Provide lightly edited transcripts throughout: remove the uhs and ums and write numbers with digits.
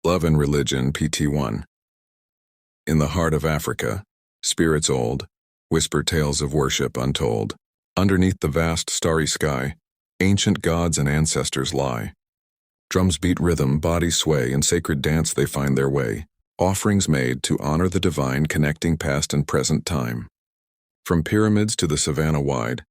Love and Religion, pt1. In the heart of Africa, spirits old whisper tales of worship untold. Underneath the vast starry sky, ancient gods and ancestors lie. Drums beat rhythm, bodies sway, in sacred dance they find their way, offerings made to honor the divine, connecting past and present time. From pyramids to the savannah wide,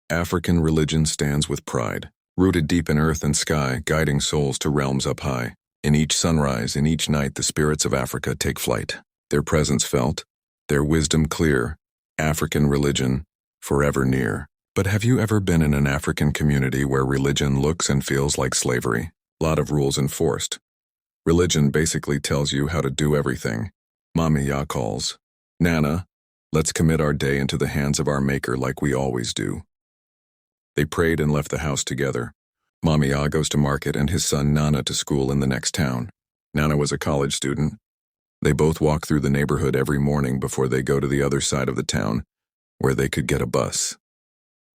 African religion stands with pride, rooted deep in earth and sky, guiding souls to realms up high. In each sunrise, in each night, the spirits of Africa take flight, their presence felt, their wisdom clear, African religion forever near. But have you ever been in an African community where religion looks and feels like slavery? Lot of rules enforced. Religion basically tells you how to do everything. Mami Ya calls, Nana, let's commit our day into the hands of our Maker like we always do. They prayed and left the house together. Mami Ya goes to market and his son Nana to school in the next town. Nana was a college student. They both walk through the neighborhood every morning before they go to the other side of the town, where they could get a bus.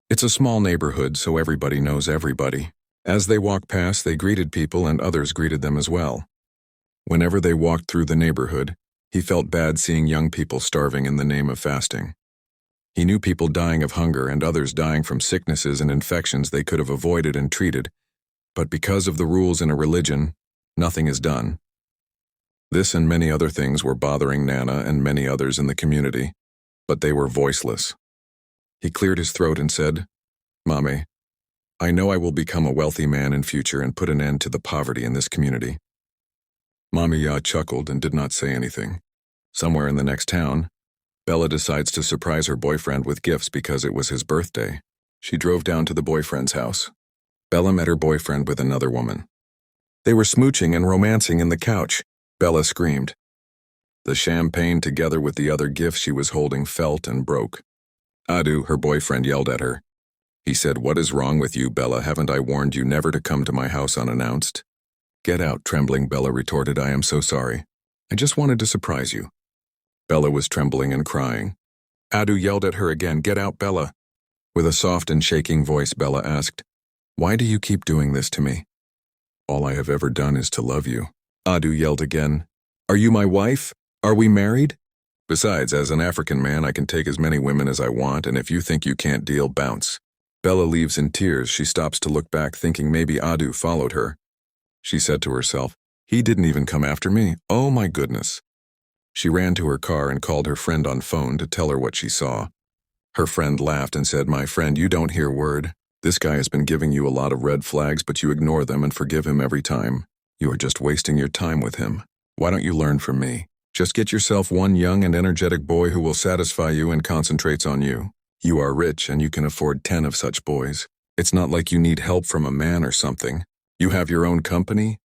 It's a small neighborhood, so everybody knows everybody. As they walked past, they greeted people and others greeted them as well. Whenever they walked through the neighborhood, he felt bad seeing young people starving in the name of fasting. He knew people dying of hunger and others dying from sicknesses and infections they could have avoided and treated, but because of the rules in a religion, nothing is done. This and many other things were bothering Nana and many others in the community, but they were voiceless. He cleared his throat and said, Mame, I know I will become a wealthy man in future and put an end to the poverty in this community. Mami Ya chuckled and did not say anything. Somewhere in the next town, Bella decides to surprise her boyfriend with gifts because it was his birthday. She drove down to the boyfriend's house. Bella met her boyfriend with another woman. They were smooching and romancing in the couch. Bella screamed. The champagne, together with the other gifts she was holding, felt and broke. Adu, her boyfriend, yelled at her. He said, What is wrong with you, Bella? Haven't I warned you never to come to my house unannounced? Get out, trembling, Bella retorted. I am so sorry. I just wanted to surprise you. Bella was trembling and crying. Adu yelled at her again, Get out, Bella. With a soft and shaking voice, Bella asked, Why do you keep doing this to me? All I have ever done is to love you. Adu yelled again, Are you my wife? Are we married? Besides, as an African man, I can take as many women as I want, and if you think you can't deal, bounce. Bella leaves in tears. She stops to look back, thinking maybe Adu followed her. She said to herself, He didn't even come after me. Oh my goodness. She ran to her car and called her friend on phone to tell her what she saw. Her friend laughed and said, My friend, you don't hear word. This guy has been giving you a lot of red flags, but you ignore them and forgive him every time. You are just wasting your time with him. Why don't you learn from me? Just get yourself one young and energetic boy who will satisfy you and concentrates on you. You are rich and you can afford 10 of such boys. It's not like you need help from a man or something. You have your own company,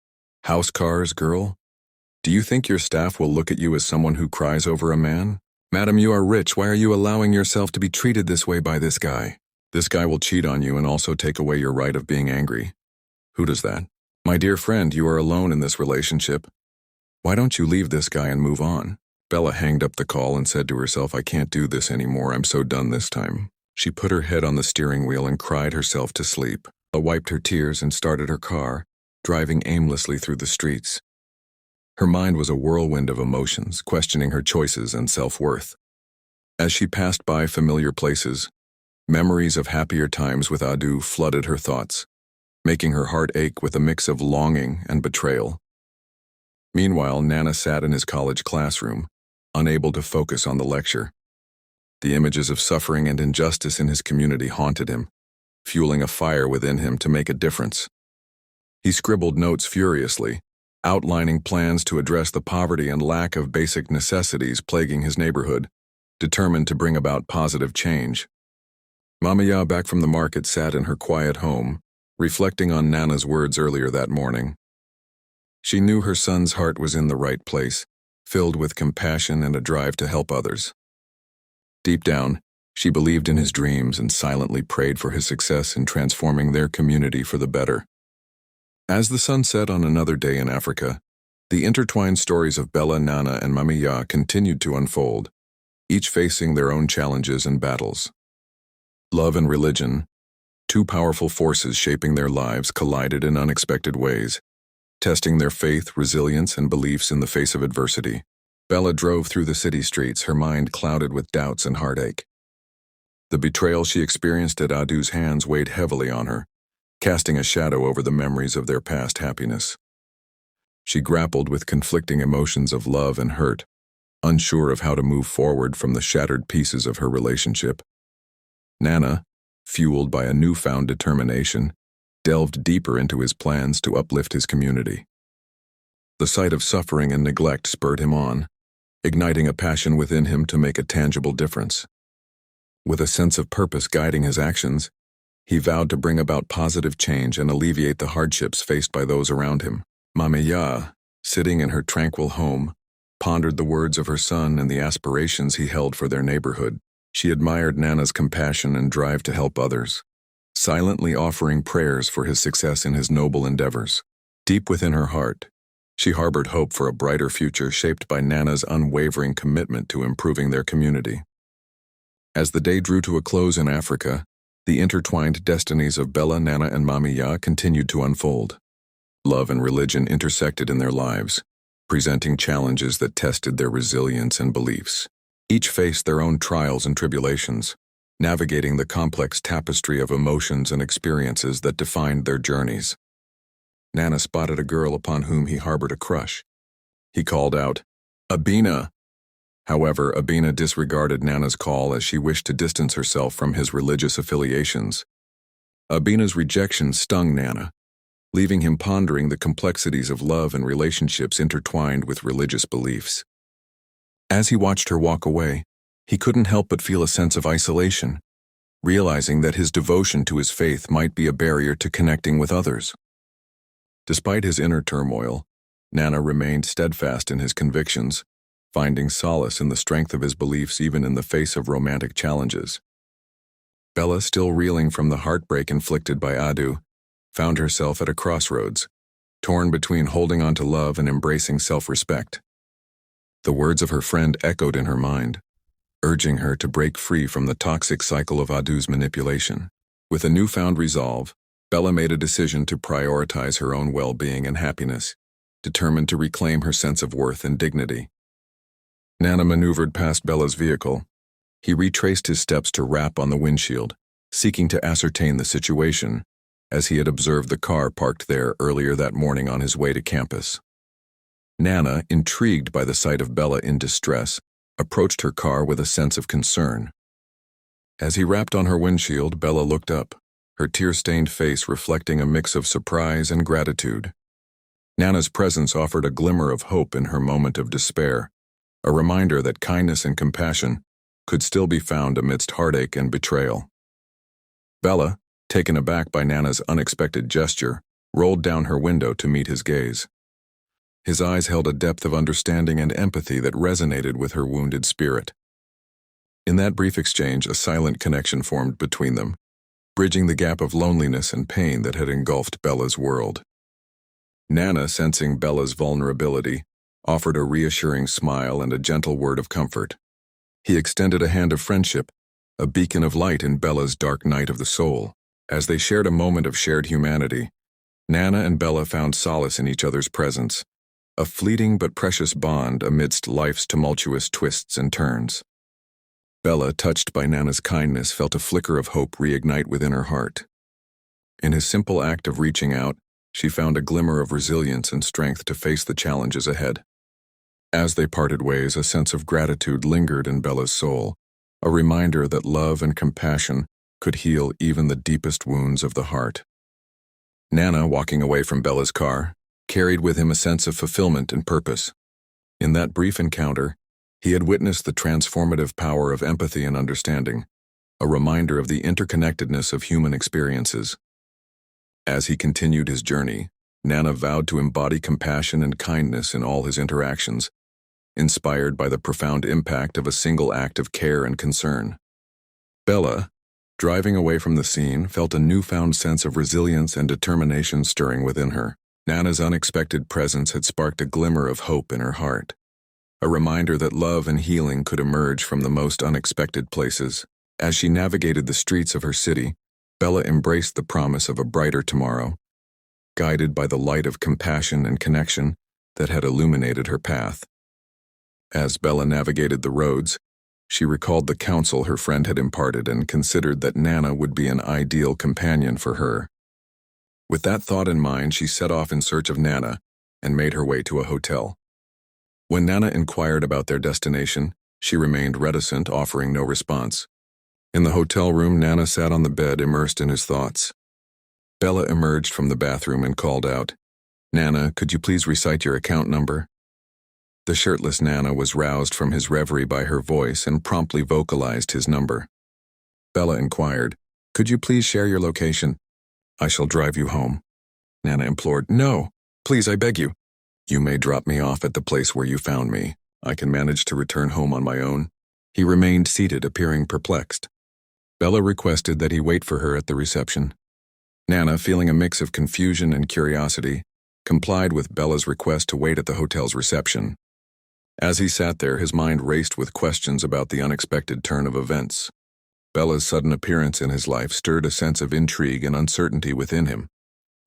house, cars, girl. Do you think your staff will look at you as someone who cries over a man? Madam, you are rich. Why are you allowing yourself to be treated this way by this guy? This guy will cheat on you and also take away your right of being angry. Who does that? My dear friend, you are alone in this relationship. Why don't you leave this guy and move on? Bella hanged up the call and said to herself, I can't do this anymore. I'm so done this time. She put her head on the steering wheel and cried herself to sleep. Bella wiped her tears and started her car, driving aimlessly through the streets. Her mind was a whirlwind of emotions, questioning her choices and self-worth. As she passed by familiar places, memories of happier times with Adu flooded her thoughts, making her heart ache with a mix of longing and betrayal. Meanwhile, Nana sat in his college classroom, unable to focus on the lecture. The images of suffering and injustice in his community haunted him, fueling a fire within him to make a difference. He scribbled notes furiously, outlining plans to address the poverty and lack of basic necessities plaguing his neighborhood, determined to bring about positive change. Mama Ya, back from the market, sat in her quiet home, reflecting on Nana's words earlier that morning. She knew her son's heart was in the right place, filled with compassion and a drive to help others. Deep down, she believed in his dreams and silently prayed for his success in transforming their community for the better. As the sun set on another day in Africa, the intertwined stories of Bella, Nana, and Mami Ya continued to unfold, each facing their own challenges and battles. Love and religion, two powerful forces shaping their lives, collided in unexpected ways, testing their faith, resilience, and beliefs in the face of adversity. Bella drove through the city streets, her mind clouded with doubts and heartache. The betrayal she experienced at Adu's hands weighed heavily on her, casting a shadow over the memories of their past happiness. She grappled with conflicting emotions of love and hurt, unsure of how to move forward from the shattered pieces of her relationship. Nana, fueled by a newfound determination, delved deeper into his plans to uplift his community. The sight of suffering and neglect spurred him on, igniting a passion within him to make a tangible difference. With a sense of purpose guiding his actions, he vowed to bring about positive change and alleviate the hardships faced by those around him. Mamiya, sitting in her tranquil home, pondered the words of her son and the aspirations he held for their neighborhood. She admired Nana's compassion and drive to help others, silently offering prayers for his success in his noble endeavors. Deep within her heart, she harbored hope for a brighter future shaped by Nana's unwavering commitment to improving their community. As the day drew to a close in Africa, the intertwined destinies of Bella, Nana, and Mamiya continued to unfold. Love and religion intersected in their lives, presenting challenges that tested their resilience and beliefs. Each faced their own trials and tribulations, navigating the complex tapestry of emotions and experiences that defined their journeys. Nana spotted a girl upon whom he harbored a crush. He called out, "Abina!" However, Abina disregarded Nana's call as she wished to distance herself from his religious affiliations. Abina's rejection stung Nana, leaving him pondering the complexities of love and relationships intertwined with religious beliefs. As he watched her walk away, he couldn't help but feel a sense of isolation, realizing that his devotion to his faith might be a barrier to connecting with others. Despite his inner turmoil, Nana remained steadfast in his convictions, finding solace in the strength of his beliefs even in the face of romantic challenges. Bella, still reeling from the heartbreak inflicted by Adu, found herself at a crossroads, torn between holding on to love and embracing self-respect. The words of her friend echoed in her mind, urging her to break free from the toxic cycle of Adu's manipulation. With a newfound resolve, Bella made a decision to prioritize her own well-being and happiness, determined to reclaim her sense of worth and dignity. Nana maneuvered past Bella's vehicle. He retraced his steps to rap on the windshield, seeking to ascertain the situation, as he had observed the car parked there earlier that morning on his way to campus. Nana, intrigued by the sight of Bella in distress, approached her car with a sense of concern. As he rapped on her windshield, Bella looked up, her tear-stained face reflecting a mix of surprise and gratitude. Nana's presence offered a glimmer of hope in her moment of despair, a reminder that kindness and compassion could still be found amidst heartache and betrayal. Bella, taken aback by Nana's unexpected gesture, rolled down her window to meet his gaze. His eyes held a depth of understanding and empathy that resonated with her wounded spirit. In that brief exchange, a silent connection formed between them, bridging the gap of loneliness and pain that had engulfed Bella's world. Nana, sensing Bella's vulnerability, offered a reassuring smile and a gentle word of comfort. He extended a hand of friendship, a beacon of light in Bella's dark night of the soul. As they shared a moment of shared humanity, Nana and Bella found solace in each other's presence, a fleeting but precious bond amidst life's tumultuous twists and turns. Bella, touched by Nana's kindness, felt a flicker of hope reignite within her heart. In his simple act of reaching out, she found a glimmer of resilience and strength to face the challenges ahead. As they parted ways, a sense of gratitude lingered in Bella's soul, a reminder that love and compassion could heal even the deepest wounds of the heart. Nana, walking away from Bella's car, carried with him a sense of fulfillment and purpose. In that brief encounter, he had witnessed the transformative power of empathy and understanding, a reminder of the interconnectedness of human experiences. As he continued his journey, Nana vowed to embody compassion and kindness in all his interactions, inspired by the profound impact of a single act of care and concern. Bella, driving away from the scene, felt a newfound sense of resilience and determination stirring within her. Nana's unexpected presence had sparked a glimmer of hope in her heart, a reminder that love and healing could emerge from the most unexpected places. As she navigated the streets of her city, Bella embraced the promise of a brighter tomorrow, guided by the light of compassion and connection that had illuminated her path. As Bella navigated the roads, she recalled the counsel her friend had imparted and considered that Nana would be an ideal companion for her. With that thought in mind, she set off in search of Nana and made her way to a hotel. When Nana inquired about their destination, she remained reticent, offering no response. In the hotel room, Nana sat on the bed, immersed in his thoughts. Bella emerged from the bathroom and called out, "Nana, could you please recite your account number?" The shirtless Nana was roused from his reverie by her voice and promptly vocalized his number. Bella inquired, "Could you please share your location?" "I shall drive you home." Nana implored, "No, please, I beg you." "You may drop me off at the place where you found me. I can manage to return home on my own." He remained seated, appearing perplexed. Bella requested that he wait for her at the reception. Nana, feeling a mix of confusion and curiosity, complied with Bella's request to wait at the hotel's reception. As he sat there, his mind raced with questions about the unexpected turn of events. Bella's sudden appearance in his life stirred a sense of intrigue and uncertainty within him,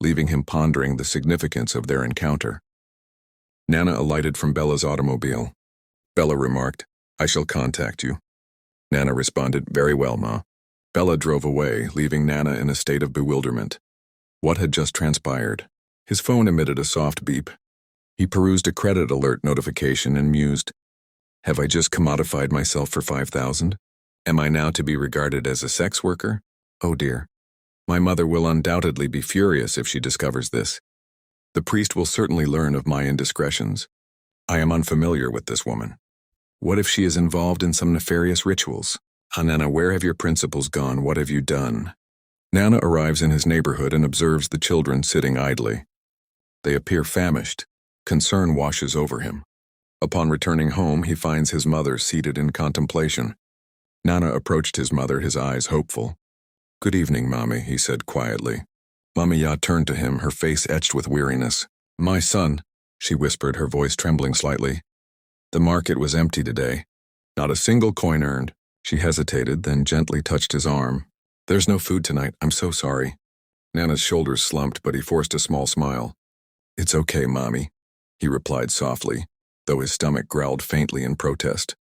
leaving him pondering the significance of their encounter. Nana alighted from Bella's automobile. Bella remarked, "I shall contact you." Nana responded, "Very well, Ma." Bella drove away, leaving Nana in a state of bewilderment. What had just transpired? His phone emitted a soft beep. He perused a credit alert notification and mused, "Have I just commodified myself for 5,000? Am I now to be regarded as a sex worker? Oh dear. My mother will undoubtedly be furious if she discovers this. The priest will certainly learn of my indiscretions. I am unfamiliar with this woman. What if she is involved in some nefarious rituals? Nana, where have your principles gone? What have you done?" Nana arrives in his neighborhood and observes the children sitting idly. They appear famished. Concern washes over him. Upon returning home, he finds his mother seated in contemplation. Nana approached his mother, his eyes hopeful. "Good evening, Mommy," he said quietly. Mama Ya turned to him, her face etched with weariness. "My son," she whispered, her voice trembling slightly. "The market was empty today. Not a single coin earned." She hesitated, then gently touched his arm. "There's no food tonight. I'm so sorry." Nana's shoulders slumped, but he forced a small smile. "It's okay, Mommy," he replied softly, though his stomach growled faintly in protest.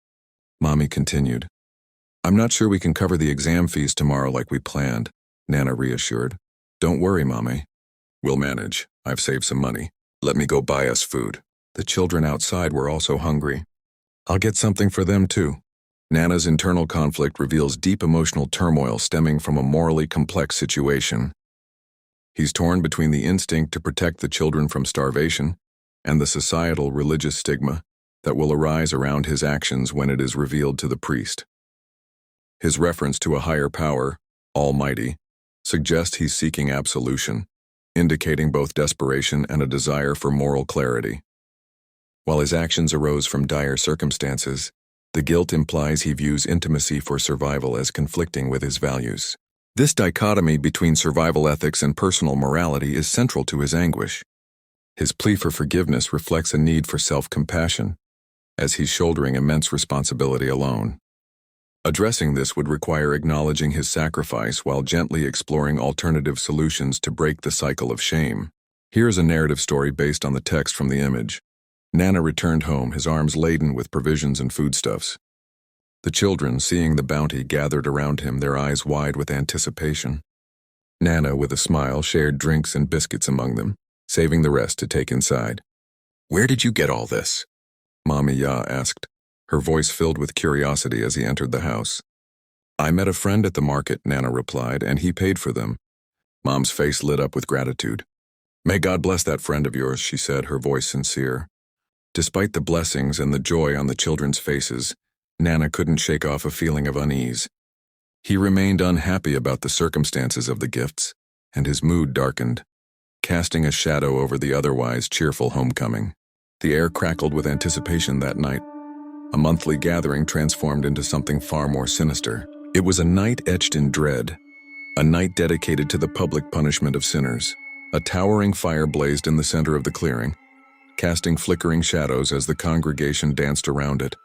Mommy continued, "I'm not sure we can cover the exam fees tomorrow like we planned," Nana reassured. "Don't worry, Mommy. We'll manage. I've saved some money. Let me go buy us food." The children outside were also hungry. "I'll get something for them too." Nana's internal conflict reveals deep emotional turmoil stemming from a morally complex situation. He's torn between the instinct to protect the children from starvation and the societal religious stigma that will arise around his actions when it is revealed to the priest. His reference to a higher power, Almighty, suggests he's seeking absolution, indicating both desperation and a desire for moral clarity. While his actions arose from dire circumstances, the guilt implies he views intimacy for survival as conflicting with his values. This dichotomy between survival ethics and personal morality is central to his anguish. His plea for forgiveness reflects a need for self-compassion, as he's shouldering immense responsibility alone. Addressing this would require acknowledging his sacrifice while gently exploring alternative solutions to break the cycle of shame. Here's a narrative story based on the text from the image. Nana returned home, his arms laden with provisions and foodstuffs. The children, seeing the bounty, gathered around him, their eyes wide with anticipation. Nana, with a smile, shared drinks and biscuits among them, saving the rest to take inside. "Where did you get all this?" Mommy Ya asked, her voice filled with curiosity as he entered the house. "I met a friend at the market," Nana replied, "and he paid for them." Mom's face lit up with gratitude. "May God bless that friend of yours," she said, her voice sincere. Despite the blessings and the joy on the children's faces, Nana couldn't shake off a feeling of unease. He remained unhappy about the circumstances of the gifts, and his mood darkened, casting a shadow over the otherwise cheerful homecoming. The air crackled with anticipation that night. A monthly gathering transformed into something far more sinister. It was a night etched in dread, a night dedicated to the public punishment of sinners. A towering fire blazed in the center of the clearing, casting flickering shadows as the congregation danced around it,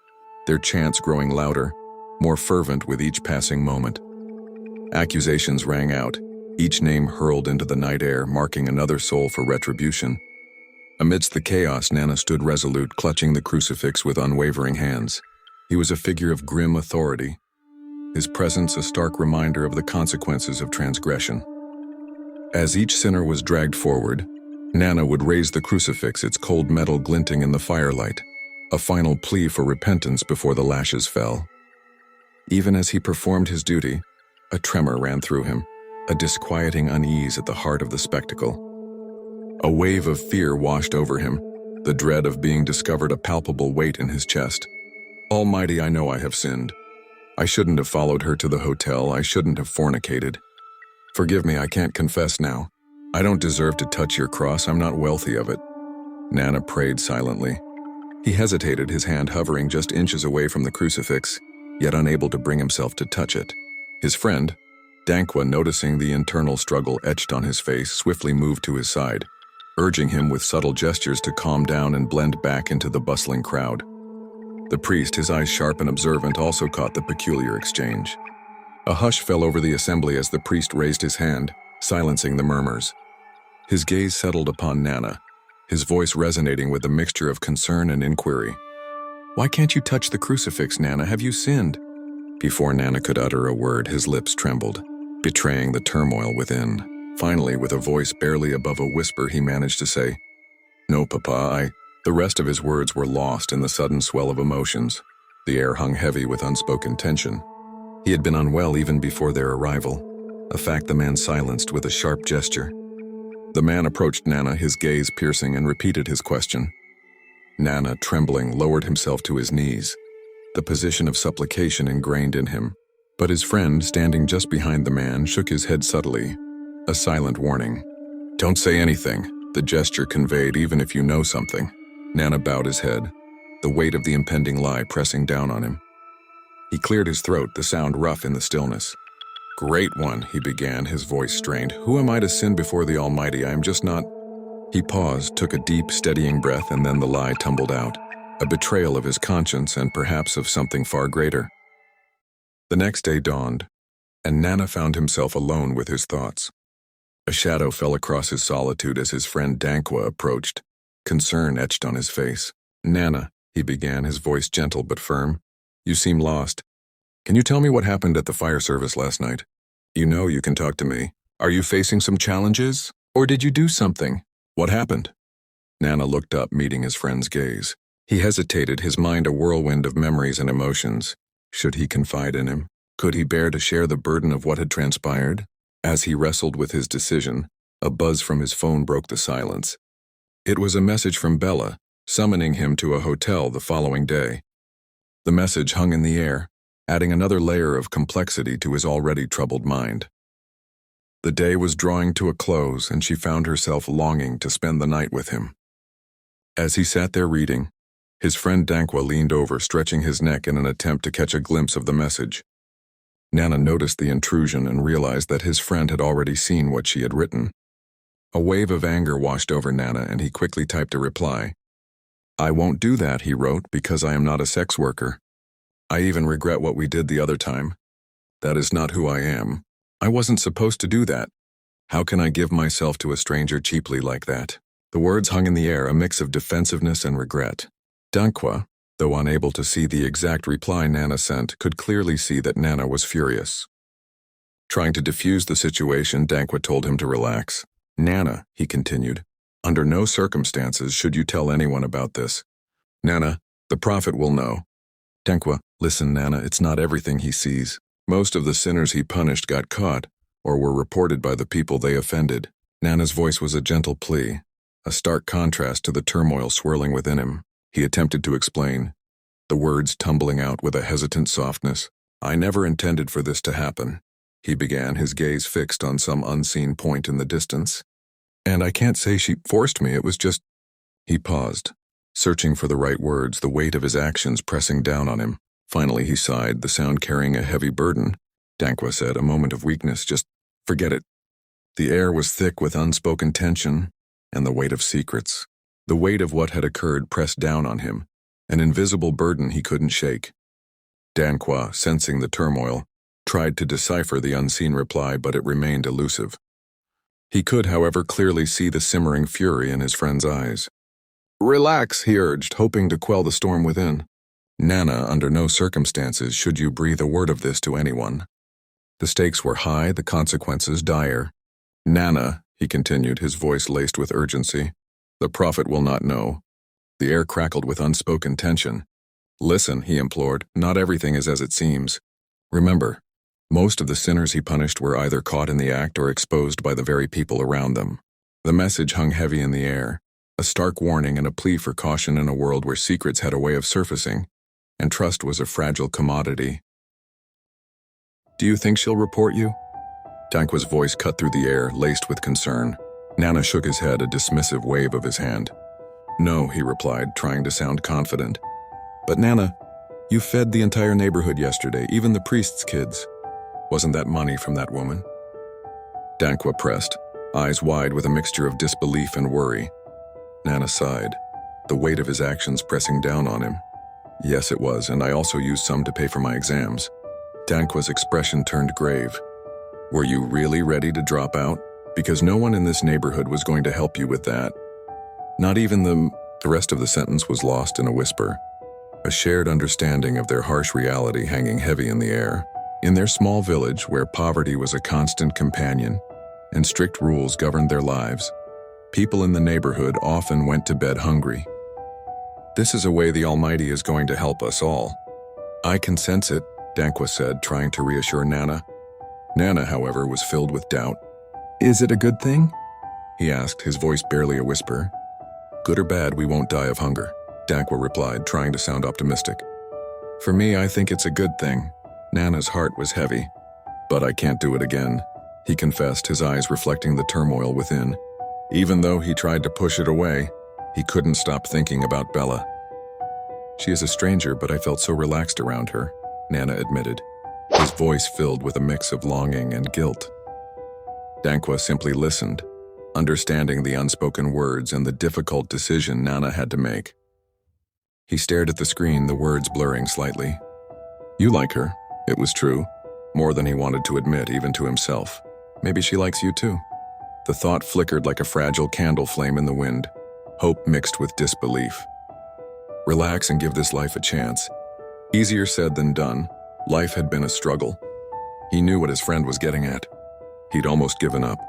their chants growing louder, more fervent with each passing moment. Accusations rang out, each name hurled into the night air, marking another soul for retribution. Amidst the chaos, Nana stood resolute, clutching the crucifix with unwavering hands. He was a figure of grim authority, his presence a stark reminder of the consequences of transgression. As each sinner was dragged forward, Nana would raise the crucifix, its cold metal glinting in the firelight, a final plea for repentance before the lashes fell. Even as he performed his duty, a tremor ran through him, a disquieting unease at the heart of the spectacle. A wave of fear washed over him, the dread of being discovered a palpable weight in his chest. Almighty, I know I have sinned. I shouldn't have followed her to the hotel. I shouldn't have fornicated. Forgive me, I can't confess now. I don't deserve to touch your cross. I'm not wealthy of it. Nana prayed silently. He hesitated, his hand hovering just inches away from the crucifix, yet unable to bring himself to touch it. His friend, Dankwa, noticing the internal struggle etched on his face, swiftly moved to his side, urging him with subtle gestures to calm down and blend back into the bustling crowd. The priest, his eyes sharp and observant, also caught the peculiar exchange. A hush fell over the assembly as the priest raised his hand, silencing the murmurs. His gaze settled upon Nana, his voice resonating with a mixture of concern and inquiry. Why can't you touch the crucifix, Nana? Have you sinned? Before Nana could utter a word, his lips trembled, betraying the turmoil within. Finally, with a voice barely above a whisper, he managed to say, No, Papa, The rest of his words were lost in the sudden swell of emotions. The air hung heavy with unspoken tension. He had been unwell even before their arrival, a fact the man silenced with a sharp gesture. The man approached Nana, his gaze piercing, and repeated his question. Nana, trembling, lowered himself to his knees, the position of supplication ingrained in him. But his friend, standing just behind the man, shook his head subtly, a silent warning. Don't say anything, the gesture conveyed, even if you know something. Nana bowed his head, the weight of the impending lie pressing down on him. He cleared his throat, the sound rough in the stillness. Great one, he began, his voice strained. Who am I to sin before the Almighty? I am just not... He paused, took a deep, steadying breath, and then the lie tumbled out, a betrayal of his conscience and perhaps of something far greater. The next day dawned, and Nana found himself alone with his thoughts. A shadow fell across his solitude as his friend Dankwa approached, concern etched on his face. Nana, he began, his voice gentle but firm, you seem lost. Can you tell me what happened at the fire service last night? You know you can talk to me. Are you facing some challenges? Or did you do something? What happened? Nana looked up, meeting his friend's gaze. He hesitated, his mind a whirlwind of memories and emotions. Should he confide in him? Could he bear to share the burden of what had transpired? As he wrestled with his decision, a buzz from his phone broke the silence. It was a message from Bella, summoning him to a hotel the following day. The message hung in the air, adding another layer of complexity to his already troubled mind. The day was drawing to a close, and she found herself longing to spend the night with him. As he sat there reading, his friend Dankwa leaned over, stretching his neck in an attempt to catch a glimpse of the message. Nana noticed the intrusion and realized that his friend had already seen what she had written. A wave of anger washed over Nana, and he quickly typed a reply. I won't do that, he wrote, because I am not a sex worker. I even regret what we did the other time. That is not who I am. I wasn't supposed to do that. How can I give myself to a stranger cheaply like that? The words hung in the air, a mix of defensiveness and regret. Dankwa, though unable to see the exact reply Nana sent, could clearly see that Nana was furious. Trying to diffuse the situation, Dankwa told him to relax. Nana, he continued, under no circumstances should you tell anyone about this. Nana, the prophet will know. Dankwa, listen, Nana, it's not everything he sees. Most of the sinners he punished got caught, or were reported by the people they offended. Nana's voice was a gentle plea, a stark contrast to the turmoil swirling within him. He attempted to explain, the words tumbling out with a hesitant softness. I never intended for this to happen, he began, his gaze fixed on some unseen point in the distance. And I can't say she forced me, it was just... He paused, searching for the right words, the weight of his actions pressing down on him. Finally he sighed, the sound carrying a heavy burden. Dankwa said, a moment of weakness, just forget it. The air was thick with unspoken tension and the weight of secrets. The weight of what had occurred pressed down on him, an invisible burden he couldn't shake. Dankwa, sensing the turmoil, tried to decipher the unseen reply, but it remained elusive. He could, however, clearly see the simmering fury in his friend's eyes. "Relax," he urged, hoping to quell the storm within. "Nana, under no circumstances should you breathe a word of this to anyone." The stakes were high, the consequences dire. "Nana," he continued, his voice laced with urgency, "the Prophet will not know." The air crackled with unspoken tension. "Listen," he implored, "not everything is as it seems. Remember, most of the sinners he punished were either caught in the act or exposed by the very people around them." The message hung heavy in the air, a stark warning and a plea for caution in a world where secrets had a way of surfacing, and trust was a fragile commodity. "Do you think she'll report you?" Dankwa's voice cut through the air, laced with concern. Nana shook his head, a dismissive wave of his hand. "No," he replied, trying to sound confident. "But Nana, you fed the entire neighborhood yesterday, even the priest's kids. Wasn't that money from that woman?" Dankwa pressed, eyes wide with a mixture of disbelief and worry. Nana sighed, the weight of his actions pressing down on him. "Yes, it was, and I also used some to pay for my exams." Dankwa's expression turned grave. "Were you really ready to drop out? Because no one in this neighborhood was going to help you with that. Not even the rest of the sentence was lost in a whisper, a shared understanding of their harsh reality hanging heavy in the air. In their small village, where poverty was a constant companion and strict rules governed their lives, people in the neighborhood often went to bed hungry. "This is a way the Almighty is going to help us all." "I can sense it," Dankwa said, trying to reassure Nana. Nana, however, was filled with doubt. "Is it a good thing?" he asked, his voice barely a whisper. "Good or bad, we won't die of hunger," Dankwa replied, trying to sound optimistic. "For me, I think it's a good thing." Nana's heart was heavy. "But I can't do it again," he confessed, his eyes reflecting the turmoil within. Even though he tried to push it away, he couldn't stop thinking about Bella. "She is a stranger, but I felt so relaxed around her," Nana admitted, his voice filled with a mix of longing and guilt. Dankwa simply listened, understanding the unspoken words and the difficult decision Nana had to make. He stared at the screen, the words blurring slightly. "You like her." It was true, more than he wanted to admit, even to himself. "Maybe she likes you too." The thought flickered like a fragile candle flame in the wind, hope mixed with disbelief. Relax and give this life a chance. Easier said than done. Life had been a struggle. He knew what his friend was getting at. He'd almost given up,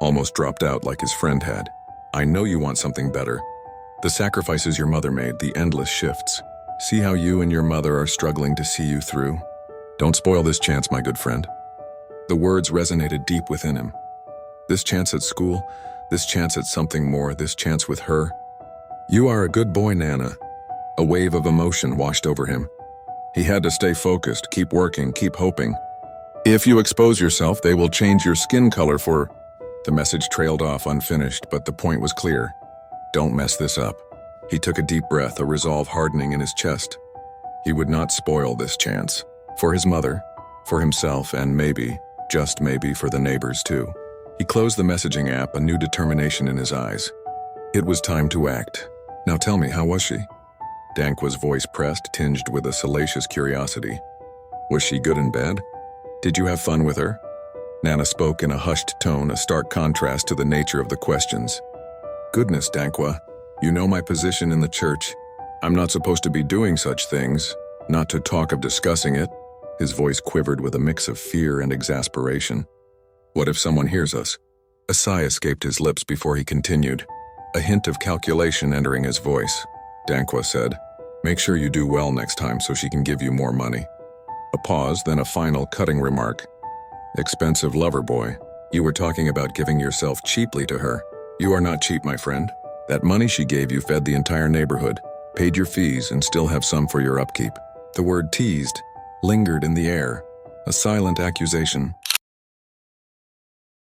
almost dropped out like his friend had. "I know you want something better. The sacrifices your mother made, the endless shifts. See how you and your mother are struggling to see you through. Don't spoil this chance, my good friend." The words resonated deep within him. This chance at school, this chance at something more, this chance with her. "You are a good boy, Nana." A wave of emotion washed over him. He had to stay focused, keep working, keep hoping. "If you expose yourself, they will change your skin color for—" The message trailed off unfinished, but the point was clear. Don't mess this up. He took a deep breath, a resolve hardening in his chest. He would not spoil this chance. For his mother, for himself, and maybe, just maybe, for the neighbors too. He closed the messaging app, a new determination in his eyes. It was time to act. "Now tell me, how was she?" Dankwa's voice pressed, tinged with a salacious curiosity. "Was she good in bed? Did you have fun with her?" Nana spoke in a hushed tone, a stark contrast to the nature of the questions. "Goodness, Dankwa, you know my position in the church. I'm not supposed to be doing such things, not to talk of discussing it." His voice quivered with a mix of fear and exasperation. "What if someone hears us?" A sigh escaped his lips before he continued, a hint of calculation entering his voice. Dankwa said, "Make sure you do well next time so she can give you more money." A pause, then a final cutting remark. "Expensive lover boy, you were talking about giving yourself cheaply to her. You are not cheap, my friend. That money she gave you fed the entire neighborhood, paid your fees, and still have some for your upkeep." The word teased lingered in the air, a silent accusation.